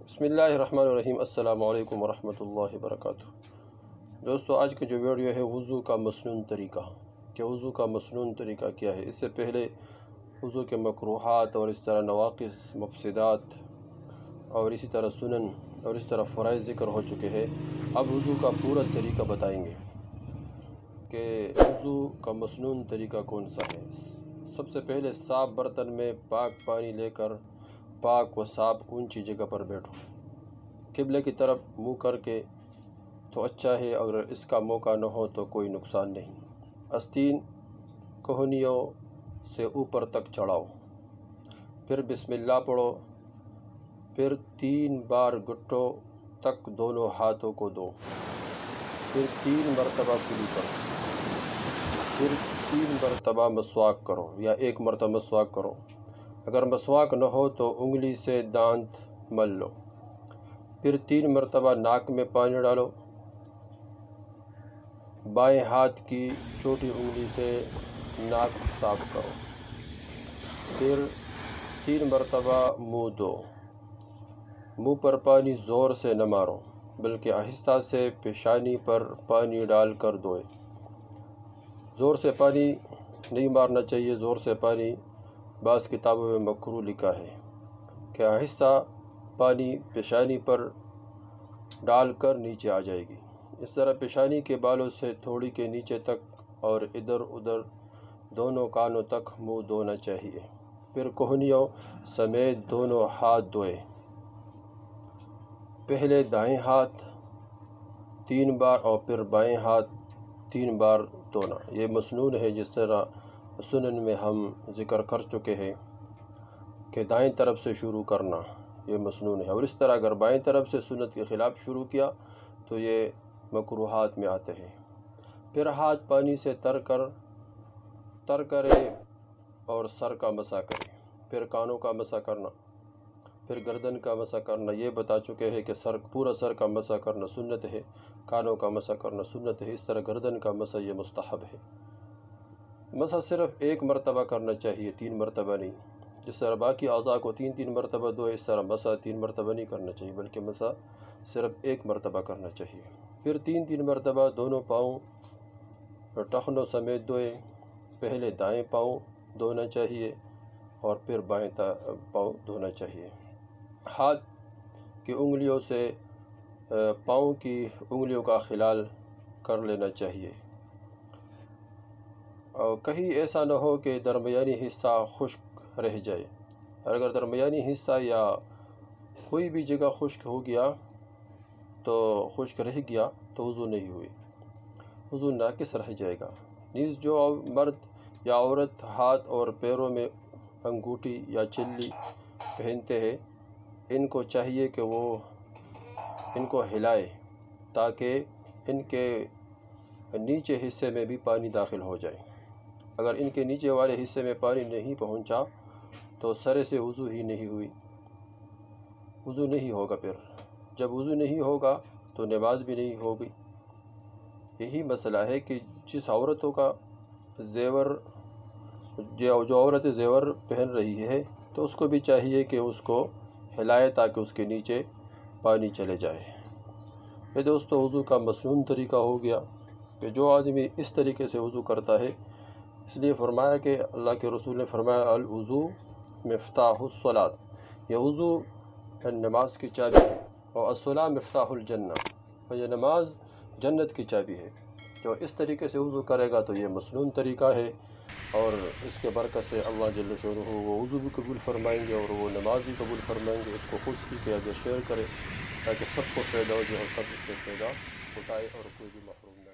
بسم اللہ الرحمن الرحیم۔ السلام علیکم ورحمۃ اللہ وبرکاتہ۔ دوستو، آج کا جو ویڈیو ہے وضو کا مسنون طریقہ، کہ وضو کا مسنون طریقہ کیا ہے۔ اس سے پہلے وضو کے مکروہات اور اس طرح نواقص، مفسدات اور اسی طرح سنن اور اس طرح فرائض ذکر ہو چکے ہیں۔ اب وضو کا پورا طریقہ بتائیں گے کہ وضو کا مسنون طریقہ کون سا ہے۔ سب سے پہلے صاف برتن میں پاک پانی لے کر پاک و صاف اونچی جگہ پر بیٹھو، قبلے کی طرف منہ کر کے تو اچھا ہے، اگر اس کا موقع نہ ہو تو کوئی نقصان نہیں۔ آستین کوہنیوں سے اوپر تک چڑھاؤ، پھر بسم اللہ پڑھو، پھر 3 بار گھٹوں تک دونوں ہاتھوں کو دو، پھر 3 مرتبہ کلی کرو، پھر 3 مرتبہ مسواک کرو یا 1 مرتبہ مسواک کرو۔ اگر مسواک نہ ہو تو انگلی سے دانت مل لو، پھر 3 مرتبہ ناک میں پانی ڈالو، بائیں ہاتھ کی چھوٹی انگلی سے ناک صاف کرو، پھر 3 مرتبہ منہ دو۔ منہ پر پانی زور سے نہ مارو بلکہ آہستہ سے پیشانی پر پانی ڈال کر دھوئے۔ زور سے پانی نہیں مارنا چاہیے، زور سے پانی بعض کتابوں میں مکروہ لکھا ہے کہ آہستہ پانی پیشانی پر ڈال کر نیچے آ جائے گی۔ اس طرح پیشانی کے بالوں سے تھوڑی کے نیچے تک اور ادھر ادھر دونوں کانوں تک منہ دھونا چاہیے۔ پھر کوہنیوں سمیت دونوں ہاتھ دھوئے۔ پہلے دائیں ہاتھ 3 بار اور پھر بائیں ہاتھ 3 بار دھونا۔ یہ مسنون ہے، جس طرح سنن میں ہم ذکر کر چکے ہیں کہ دائیں طرف سے شروع کرنا، یہ مسنون ہے، اور اس طرح اگر بائیں طرف سے سنت کے خلاف شروع کیا تو یہ مکروہات میں آتے ہیں۔ پھر ہاتھ پانی سے تر کرے اور سر کا مسح کرے، پھر کانوں کا مسح کرنا، پھر گردن کا مسح کرنا۔ یہ بتا چکے ہیں کہ پورا سر کا مسح کرنا سنت ہے، کانوں کا مسح کرنا سنت ہے، اس طرح گردن کا مسح یہ مستحب ہے۔ مسح صرف 1 مرتبہ کرنا چاہیے، 3 مرتبہ نہیں۔ جس طرح باقی اعضاء کو 3 مرتبہ دو، اس طرح مسح 3 مرتبہ نہیں کرنا چاہیے بلکہ مسح صرف 1 مرتبہ کرنا چاہیے۔ پھر 3 مرتبہ دونوں پاؤں ٹخنوں سمیت دھوئے۔ پہلے دائیں پاؤں دھونا چاہیے اور پھر بائیں پاؤں دھونا چاہیے۔ ہاتھ کی انگلیوں سے پاؤں کی انگلیوں کا خلال کر لینا چاہیے، اور کہیں ایسا نہ ہو کہ درمیانی حصہ خشک رہ جائے۔ اگر درمیانی حصہ یا کوئی بھی جگہ خشک رہ گیا تو وضو نہیں ہوئی، وضو ناقص رہ جائے گا۔ نیز جو مرد یا عورت ہاتھ اور پیروں میں انگوٹھی یا چلی پہنتے ہیں، ان کو چاہیے کہ وہ ان کو ہلائے تاکہ ان کے نیچے حصے میں بھی پانی داخل ہو جائے۔ اگر ان کے نیچے والے حصے میں پانی نہیں پہنچا تو سرے سے وضو ہی نہیں ہوئی، وضو نہیں ہوگا۔ پھر جب وضو نہیں ہوگا تو نماز بھی نہیں ہوگی۔ یہی مسئلہ ہے کہ جس عورتوں کا جو عورت زیور پہن رہی ہے تو اس کو بھی چاہیے کہ اس کو ہلائے تاکہ اس کے نیچے پانی چلے جائے۔ یہ دوستو وضو کا مسنون طریقہ ہو گیا کہ جو آدمی اس طریقے سے وضو کرتا ہے، اس لیے فرمایا کہ اللہ کے رسول نے فرمایا الوضو مفتاح الصلاۃ، یہ وضو نماز کی چابی ہے، اور الصلاۃ مفتاح الجنہ، اور یہ نماز جنت کی چابی ہے۔ جو اس طریقے سے وضو کرے گا تو یہ مسنون طریقہ ہے، اور اس کے برکت سے اللہ جل شانہ وہ وضو بھی قبول فرمائیں گے اور وہ نماز بھی قبول فرمائیں گے۔ اس کو خود کی کہ شیئر کرے تاکہ سب کو فائدہ ہو جائے اور سب اس سے فائدہ اٹھائے اور کوئی بھی محروم